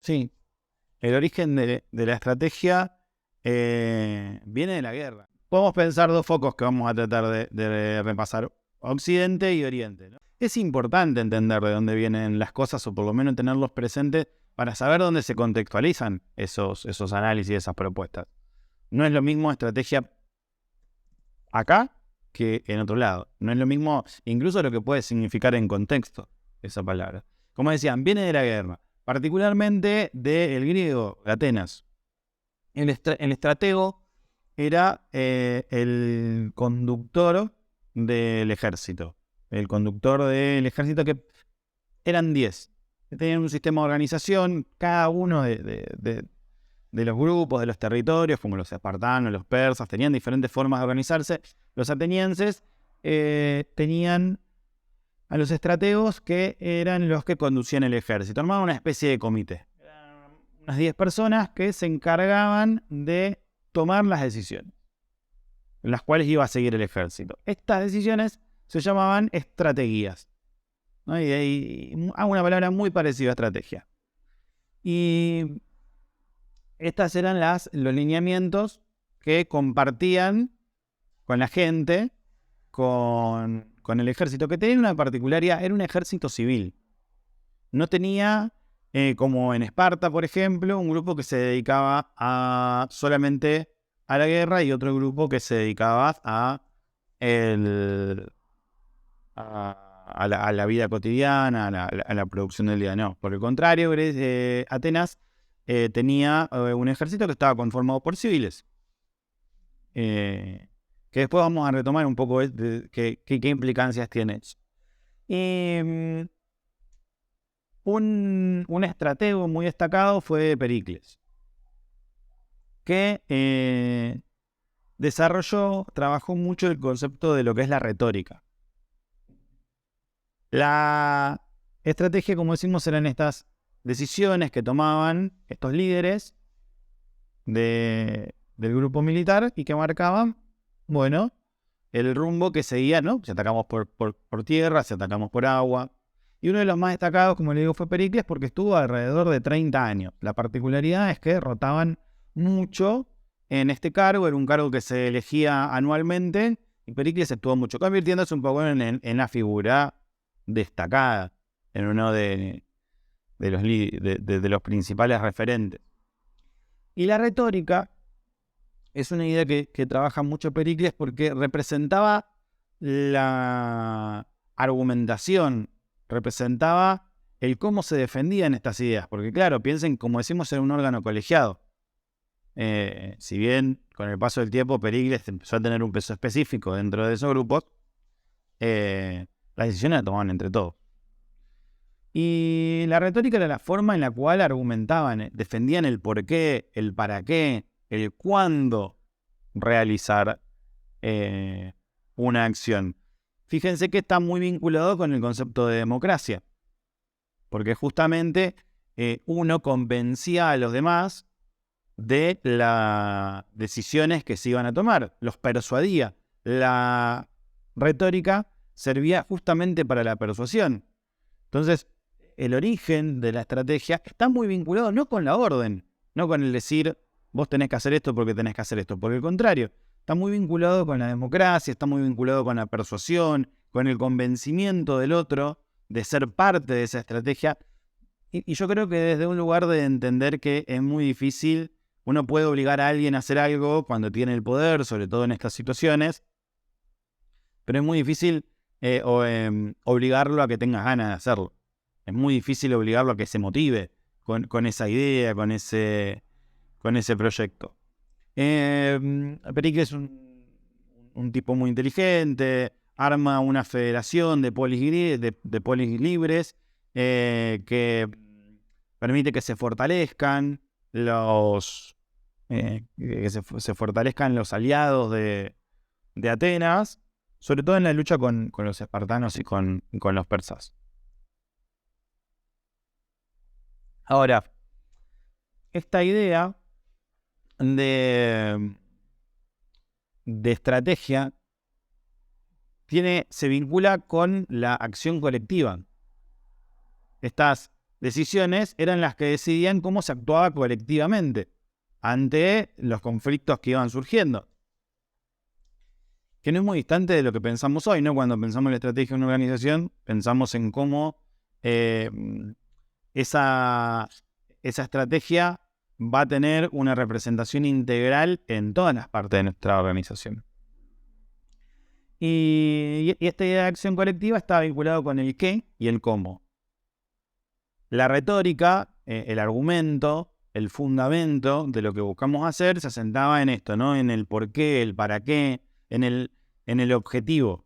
Sí, el origen de la estrategia viene de la guerra. Podemos pensar dos focos que vamos a tratar de repasar: Occidente y Oriente, ¿no? Es importante entender de dónde vienen las cosas, o por lo menos tenerlos presentes para saber dónde se contextualizan esos análisis, esas propuestas. No es lo mismo estrategia acá que en otro lado. No es lo mismo incluso lo que puede significar en contexto esa palabra. Como decían, viene de la guerra, particularmente del griego, de Atenas. El estratego era el conductor del ejército. El conductor del ejército, que eran 10. Tenían un sistema de organización, cada uno de los grupos, de los territorios, como los espartanos, los persas, tenían diferentes formas de organizarse. Los atenienses tenían a los estrategos, que eran los que conducían el ejército. Armaban una especie de comité. Eran unas 10 personas que se encargaban de tomar las decisiones, en las cuales iba a seguir el ejército. Estas decisiones se llamaban estrategias, ¿no? Y hay una palabra muy parecida a estrategia. Y estas eran los lineamientos que compartían con la gente, con el ejército, que tenía una particularidad: era un ejército civil. No tenía, como en Esparta, por ejemplo, un grupo que se dedicaba solamente a la guerra y otro grupo que se dedicaba a la vida cotidiana, a la producción del día. No, por el contrario, Atenas tenía un ejército que estaba conformado por civiles. Que después vamos a retomar un poco qué implicancias tiene eso. Un estratego muy destacado fue Pericles, que trabajó mucho el concepto de lo que es la retórica. La estrategia, como decimos, eran estas decisiones que tomaban estos líderes del grupo militar y que marcaban, bueno, el rumbo que seguía, ¿no? Si atacamos por tierra, si atacamos por agua. Y uno de los más destacados, como le digo, fue Pericles, porque estuvo alrededor de 30 años. La particularidad es que rotaban mucho en este cargo. Era un cargo que se elegía anualmente, y Pericles estuvo mucho, convirtiéndose un poco en la figura destacada, en uno de los principales referentes. Y la retórica es una idea que trabaja mucho Pericles, porque representaba la argumentación, representaba el cómo se defendían estas ideas. Porque claro, piensen, como decimos, era un órgano colegiado. Si bien con el paso del tiempo Pericles empezó a tener un peso específico dentro de esos grupos, las decisiones las tomaban entre todos. Y la retórica era la forma en la cual argumentaban, defendían el por qué, el para qué, el cuándo realizar una acción. Fíjense que está muy vinculado con el concepto de democracia, porque justamente uno convencía a los demás de las decisiones que se iban a tomar, los persuadía. La retórica servía justamente para la persuasión. Entonces, el origen de la estrategia está muy vinculado no con la orden, no con el decir vos tenés que hacer esto porque tenés que hacer esto. Por el contrario, está muy vinculado con la democracia, está muy vinculado con la persuasión, con el convencimiento del otro de ser parte de esa estrategia. Y yo creo que desde un lugar de entender que es muy difícil, uno puede obligar a alguien a hacer algo cuando tiene el poder, sobre todo en estas situaciones, pero es muy difícil obligarlo a que tenga ganas de hacerlo. Es muy difícil obligarlo a que se motive con esa idea, con ese proyecto. Pericles es un tipo muy inteligente, arma una federación de polis libres que permite que se fortalezcan se fortalezcan los aliados de Atenas, sobre todo en la lucha con los espartanos y con los persas. Ahora, esta idea de estrategia se vincula con la acción colectiva. Estas decisiones eran las que decidían cómo se actuaba colectivamente ante los conflictos que iban surgiendo. Que no es muy distante de lo que pensamos hoy, ¿no? Cuando pensamos en la estrategia de una organización, pensamos en cómo esa estrategia va a tener una representación integral en todas las partes de nuestra organización. Y esta idea de acción colectiva está vinculado con el qué y el cómo. La retórica, el argumento, el fundamento de lo que buscamos hacer se asentaba en esto, ¿no? En el por qué, el para qué, en el objetivo.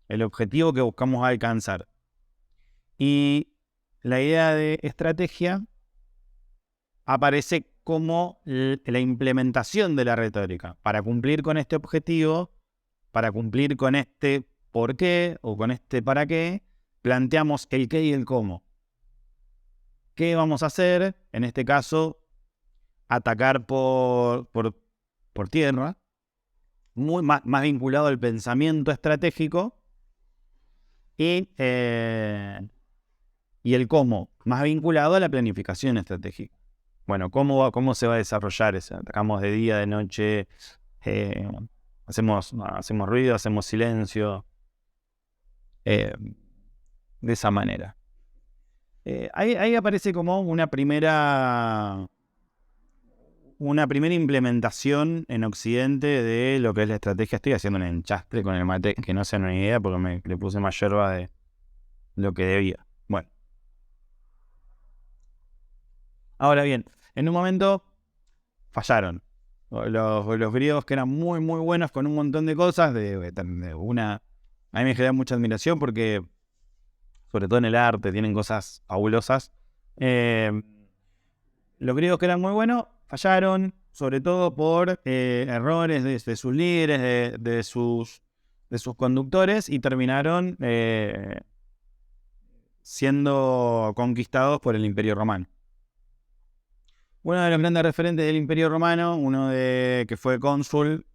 El objetivo que buscamos alcanzar. Y la idea de estrategia aparece como la implementación de la retórica. Para cumplir con este objetivo, para cumplir con este por qué o con este para qué, planteamos el qué y el cómo. ¿Qué vamos a hacer? En este caso, atacar por tierra, más vinculado al pensamiento estratégico, y el cómo, más vinculado a la planificación estratégica. Bueno, ¿cómo se va a desarrollar eso? Atacamos de día, de noche, hacemos ruido, hacemos silencio, de esa manera. Ahí aparece como una primera implementación en Occidente de lo que es la estrategia. Estoy haciendo un enchastre con el mate, que no sea una idea porque le puse más yerba de lo que debía. Bueno. Ahora bien, en un momento fallaron. Los griegos, que eran muy, muy buenos con un montón de cosas, a mí me genera mucha admiración porque, sobre todo en el arte, tienen cosas fabulosas. Los griegos, que eran muy buenos, fallaron, sobre todo por errores de sus líderes, de sus conductores, y terminaron siendo conquistados por el Imperio Romano. Uno de los grandes referentes del Imperio Romano, que fue cónsul,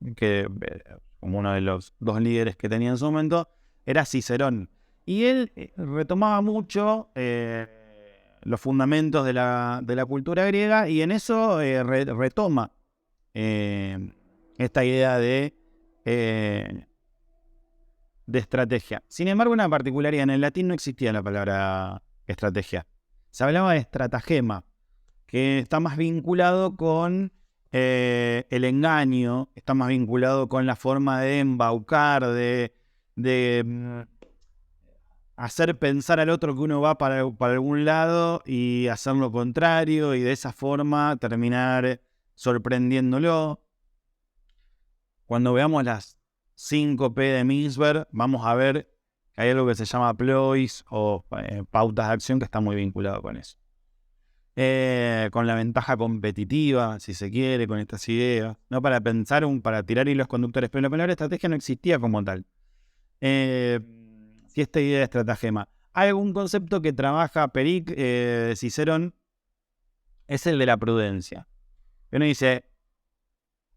como uno de los dos líderes que tenía en su momento, era Cicerón. Y él retomaba mucho los fundamentos de la cultura griega, y en eso retoma esta idea de estrategia. Sin embargo, una particularidad: en el latín no existía la palabra estrategia. Se hablaba de estratagema, que está más vinculado con el engaño, está más vinculado con la forma de embaucar, de hacer pensar al otro que uno va para algún lado y hacer lo contrario, y de esa forma terminar sorprendiéndolo. Cuando veamos las 5P de Minsberg, vamos a ver que hay algo que se llama ploys o pautas de acción, que está muy vinculado con eso. Con la ventaja competitiva, si se quiere, con estas ideas, no para pensar, para tirar hilos conductores, pero la palabra estrategia no existía como tal. Si esta idea de estratagema, hay algún concepto que trabaja Cicerón, es el de la prudencia. Uno dice,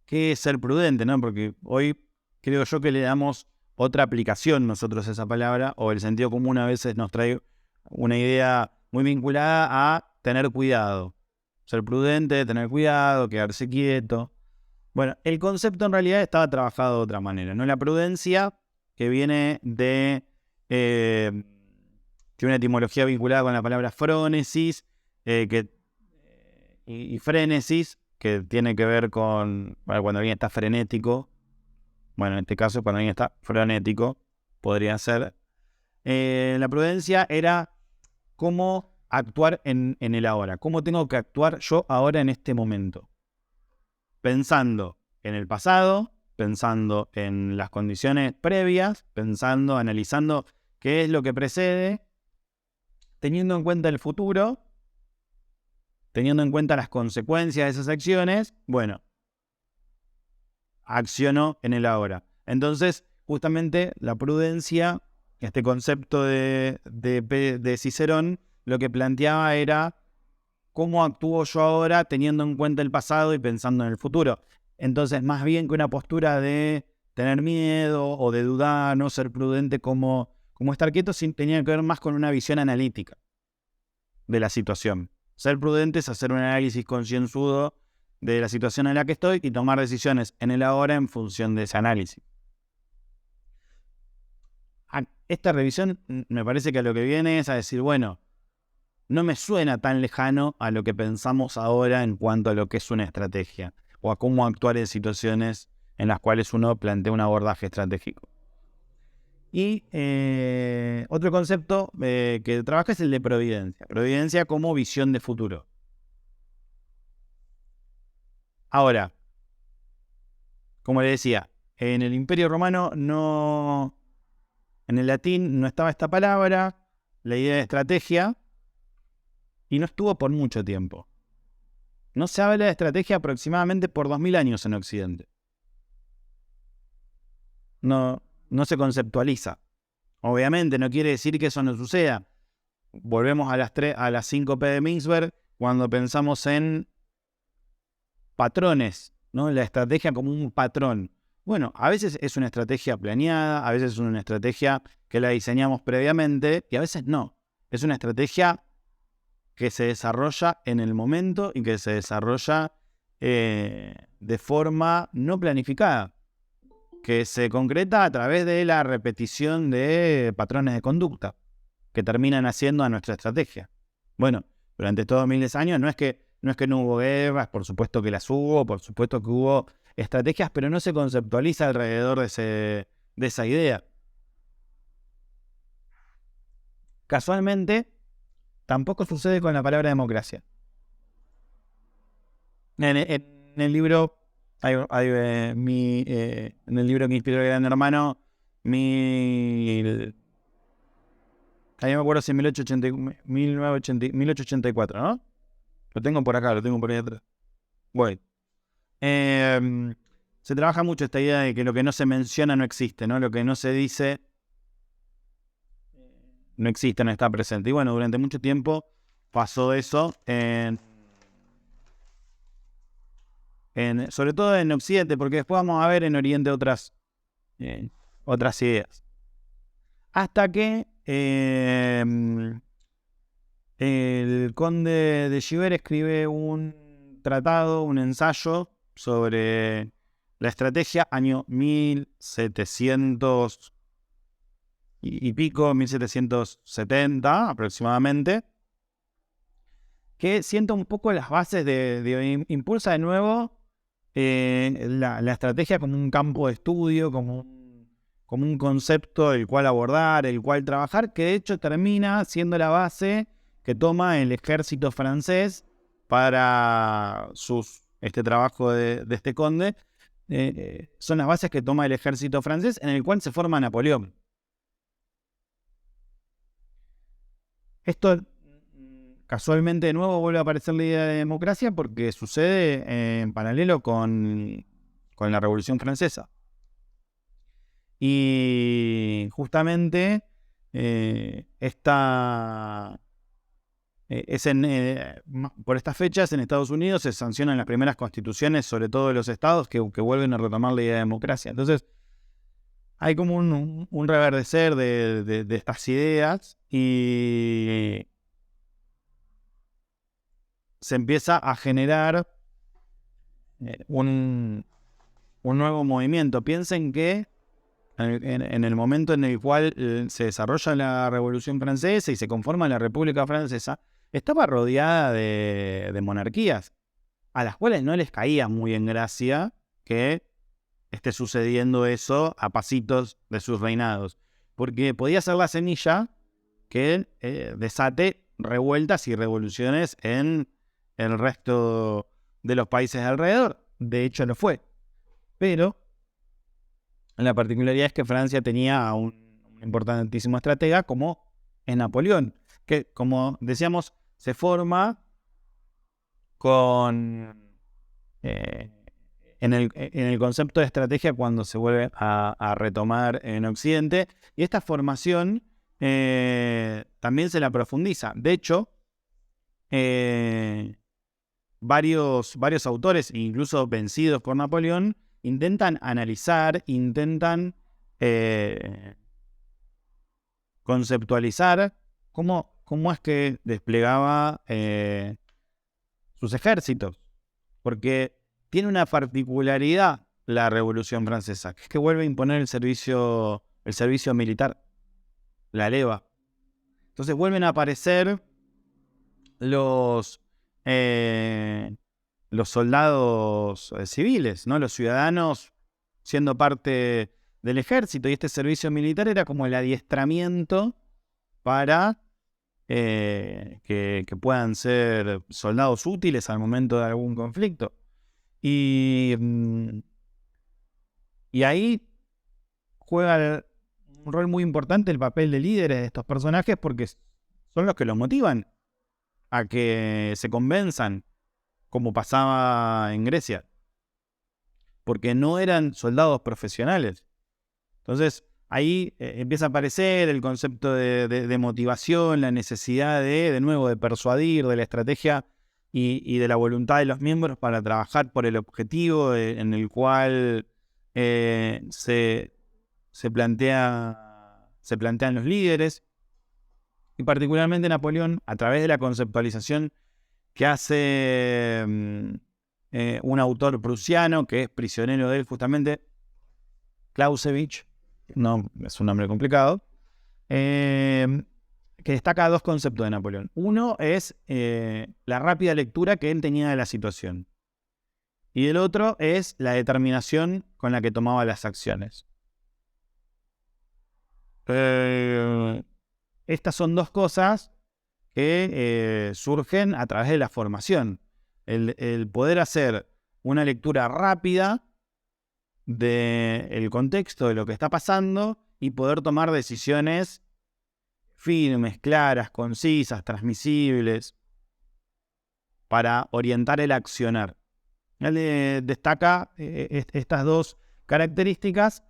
¿qué es ser prudente? ¿No? Porque hoy creo yo que le damos otra aplicación nosotros a esa palabra, o el sentido común a veces nos trae una idea muy vinculada a tener cuidado. Ser prudente, tener cuidado, quedarse quieto. Bueno, el concepto en realidad estaba trabajado de otra manera, ¿no? La prudencia, que viene de tiene una etimología vinculada con la palabra frónesis y frénesis, que tiene que ver con cuando alguien está frenético. Bueno, en este caso, cuando alguien está frenético, podría ser. La prudencia era cómo actuar en el ahora. ¿Cómo tengo que actuar yo ahora en este momento? Pensando en el pasado, pensando en las condiciones previas, analizando qué es lo que precede, teniendo en cuenta el futuro, teniendo en cuenta las consecuencias de esas acciones. Bueno, acciono en el ahora. Entonces, justamente la prudencia, este concepto de Cicerón, lo que planteaba era cómo actúo yo ahora teniendo en cuenta el pasado y pensando en el futuro. Entonces, más bien que una postura de tener miedo o de dudar, no ser prudente como estar quieto, tenía que ver más con una visión analítica. de la situación. Ser prudente es hacer un análisis concienzudo de la situación en la que estoy y tomar decisiones en el ahora en función de ese análisis. Esta revisión me parece que a lo que viene es a decir, bueno, no me suena tan lejano a lo que pensamos ahora en cuanto a lo que es una estrategia o a cómo actuar en situaciones en las cuales uno plantea un abordaje estratégico. Y otro concepto que trabaja es el de providencia. Providencia como visión de futuro. Ahora, como le decía, en el Imperio Romano en el latín no estaba esta palabra, la idea de estrategia, y no estuvo por mucho tiempo. No se habla de estrategia aproximadamente por 2000 años en Occidente. No se conceptualiza. Obviamente no quiere decir que eso no suceda. Volvemos a las 5 P de Mintzberg cuando pensamos en patrones, ¿no? La estrategia como un patrón. Bueno, a veces es una estrategia planeada, a veces es una estrategia que la diseñamos previamente y a veces no. Es una estrategia que se desarrolla en el momento y que se desarrolla de forma no planificada, que se concreta a través de la repetición de patrones de conducta que terminan haciendo a nuestra estrategia. Bueno, durante todos miles de años no es que no hubo guerras, por supuesto que las hubo, por supuesto que hubo estrategias, pero no se conceptualiza alrededor de esa idea. Casualmente, tampoco sucede con la palabra democracia. En el libro, en el libro que inspiró el Gran Hermano, ahí me acuerdo si 1884, ¿no? Lo tengo por acá, lo tengo por ahí atrás. Bueno. Se trabaja mucho esta idea de que lo que no se menciona no existe, ¿no? Lo que no se dice no existe, no está presente. Y bueno, durante mucho tiempo pasó eso, sobre todo en Occidente, porque después vamos a ver en Oriente otras ideas. Hasta que el conde de Giver escribe un tratado, un ensayo sobre la estrategia, año 1700 y pico, 1770 aproximadamente, que sienta un poco las bases impulsa de nuevo la estrategia como un campo de estudio, como un concepto el cual abordar, el cual trabajar, que de hecho termina siendo la base que toma el ejército francés para este trabajo de este conde. Son las bases que toma el ejército francés en el cual se forma Napoleón. Esto casualmente de nuevo vuelve a aparecer la idea de democracia porque sucede en paralelo con la Revolución Francesa. Y justamente por estas fechas en Estados Unidos se sancionan las primeras constituciones, sobre todo de los estados, que vuelven a retomar la idea de democracia. Entonces, hay como un reverdecer de estas ideas y se empieza a generar un nuevo movimiento. Piensen que en el momento en el cual se desarrolla la Revolución Francesa y se conforma la República Francesa, estaba rodeada de monarquías, a las cuales no les caía muy en gracia que esté sucediendo eso a pasitos de sus reinados, porque podía ser la semilla que desate revueltas y revoluciones en el resto de los países de alrededor. De hecho lo fue. Pero la particularidad es que Francia tenía un importantísimo estratega como es Napoleón, que como decíamos se forma en el concepto de estrategia cuando se vuelve a retomar en Occidente, y esta formación también se la profundiza. De hecho, varios autores, incluso vencidos por Napoleón, intentan analizar, intentan conceptualizar cómo cómo es que desplegaba sus ejércitos. Porque tiene una particularidad la Revolución Francesa, que es que vuelve a imponer el servicio militar, la leva. Entonces vuelven a aparecer los soldados civiles, ¿no? Los ciudadanos siendo parte del ejército, y este servicio militar era como el adiestramiento para que puedan ser soldados útiles al momento de algún conflicto. Y ahí juega un rol muy importante el papel de líderes de estos personajes, porque son los que los motivan a que se convenzan, como pasaba en Grecia, porque no eran soldados profesionales. Entonces ahí empieza a aparecer el concepto de motivación, la necesidad de nuevo, de persuadir, de la estrategia y de la voluntad de los miembros para trabajar por el objetivo en el cual se plantean los líderes. Y particularmente Napoleón, a través de la conceptualización que hace un autor prusiano, que es prisionero de él justamente, Clausewitz, no, es un nombre complicado, que destaca dos conceptos de Napoleón. Uno es la rápida lectura que él tenía de la situación. Y el otro es la determinación con la que tomaba las acciones. Estas son dos cosas que surgen a través de la formación. El poder hacer una lectura rápida del contexto de lo que está pasando y poder tomar decisiones firmes, claras, concisas, transmisibles, para orientar el accionar. Él destaca estas dos características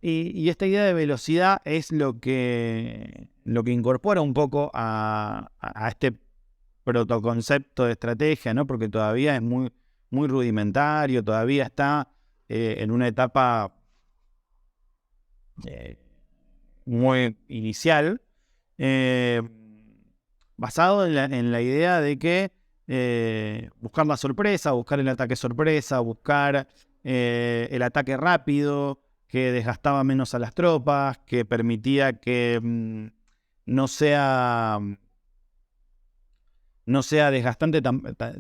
y esta idea de velocidad es lo que incorpora un poco a este protoconcepto de estrategia, ¿no? Porque todavía es muy, muy rudimentario, todavía está en una etapa muy inicial, basado en la idea de que buscar la sorpresa, buscar el ataque sorpresa, buscar el ataque rápido, que desgastaba menos a las tropas, que permitía que no sea desgastante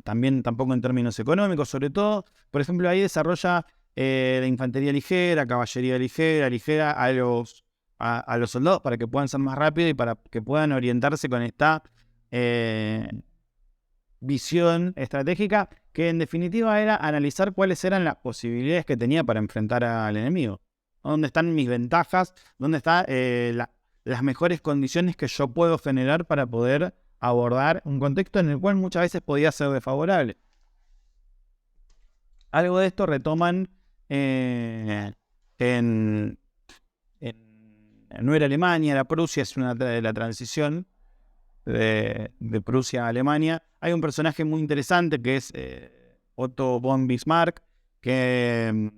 también tampoco en términos económicos. Sobre todo, por ejemplo, ahí desarrolla la infantería ligera, caballería ligera a los soldados para que puedan ser más rápidos y para que puedan orientarse con esta visión estratégica, que en definitiva era analizar cuáles eran las posibilidades que tenía para enfrentar al enemigo. ¿Dónde están mis ventajas? ¿Dónde están las mejores condiciones que yo puedo generar para poder abordar un contexto en el cual muchas veces podía ser desfavorable? Algo de esto retoman no era Alemania, era Prusia, es una de la transición de Prusia a Alemania. Hay un personaje muy interesante que es Otto von Bismarck, que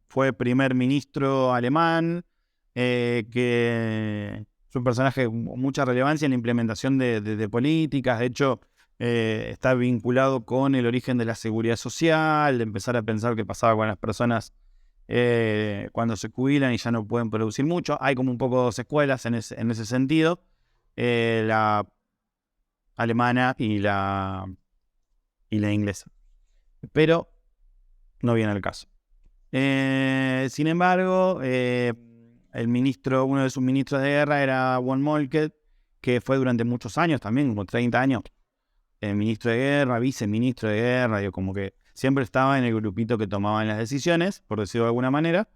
fue primer ministro alemán, que es un personaje con mucha relevancia en la implementación de políticas. De hecho, está vinculado con el origen de la seguridad social, de empezar a pensar qué pasaba con las personas cuando se jubilan y ya no pueden producir mucho. Hay como un poco dos escuelas en ese sentido, la alemana y la inglesa, pero no viene al caso. Sin embargo, uno de sus ministros de guerra era von Moltke, que fue durante muchos años también, como 30 años, ministro de guerra, viceministro de guerra, como que siempre estaba en el grupito que tomaban las decisiones, por decirlo de alguna manera,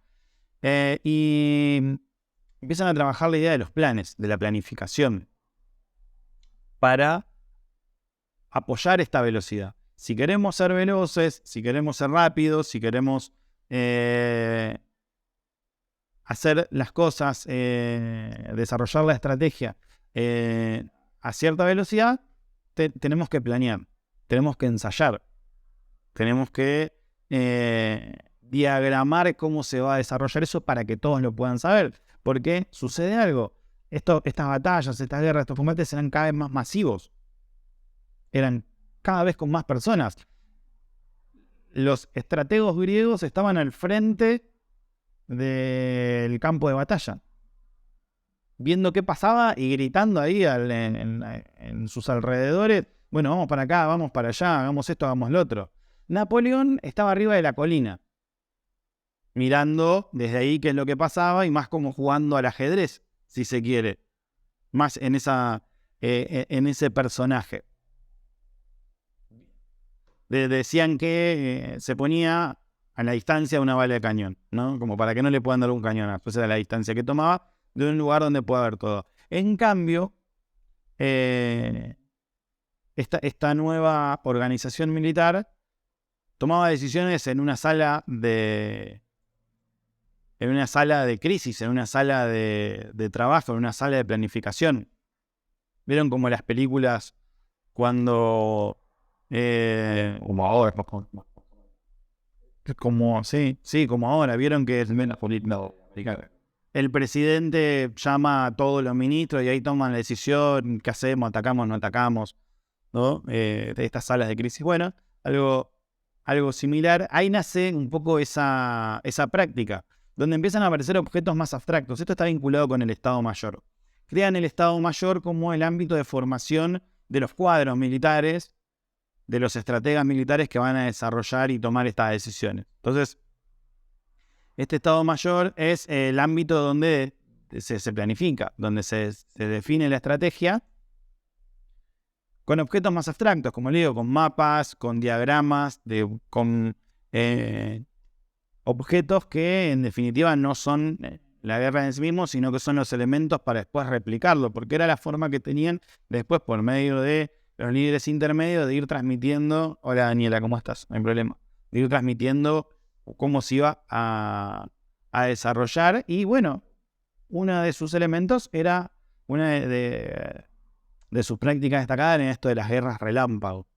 y empiezan a trabajar la idea de los planes, de la planificación, para apoyar esta velocidad. Si queremos ser veloces, si queremos ser rápidos, si queremos hacer las cosas, desarrollar la estrategia a cierta velocidad, tenemos que planear, tenemos que ensayar, tenemos que diagramar cómo se va a desarrollar eso para que todos lo puedan saber. Porque sucede algo. estas batallas, estas guerras, estos combates eran cada vez más masivos. Eran cada vez con más personas. Los estrategos griegos estaban al frente del campo de batalla, viendo qué pasaba y gritando ahí en sus alrededores, bueno, vamos para acá, vamos para allá, hagamos esto, hagamos lo otro. Napoleón estaba arriba de la colina, mirando desde ahí qué es lo que pasaba y más como jugando al ajedrez, si se quiere, más en ese personaje. Decían que se ponía a la distancia de una bala de cañón, ¿no? Como para que no le puedan dar un cañonazo. Esa era la distancia que tomaba de un lugar donde pueda haber todo. En cambio, esta nueva organización militar tomaba decisiones en una sala de crisis, en una sala de trabajo, en una sala de planificación. ¿Vieron como las películas cuando... como ahora, como ahora, vieron que el presidente llama a todos los ministros y ahí toman la decisión, qué hacemos, atacamos, no atacamos, ¿no? De estas salas de crisis. Bueno, algo similar. Ahí nace un poco esa práctica, donde empiezan a aparecer objetos más abstractos. Esto está vinculado con el Estado Mayor. Crean el Estado Mayor como el ámbito de formación de los cuadros militares, de los estrategas militares que van a desarrollar y tomar estas decisiones. Entonces, este Estado Mayor es el ámbito donde se planifica, donde se define la estrategia con objetos más abstractos, como le digo, con mapas, con diagramas, con objetos que en definitiva no son la guerra en sí mismo, sino que son los elementos para después replicarlo, porque era la forma que tenían después por medio de los líderes intermedios de ir transmitiendo, hola Daniela, ¿cómo estás? No hay problema, de ir transmitiendo cómo se iba a desarrollar. Y bueno, uno de sus elementos era una de sus prácticas destacadas en esto de las guerras relámpago,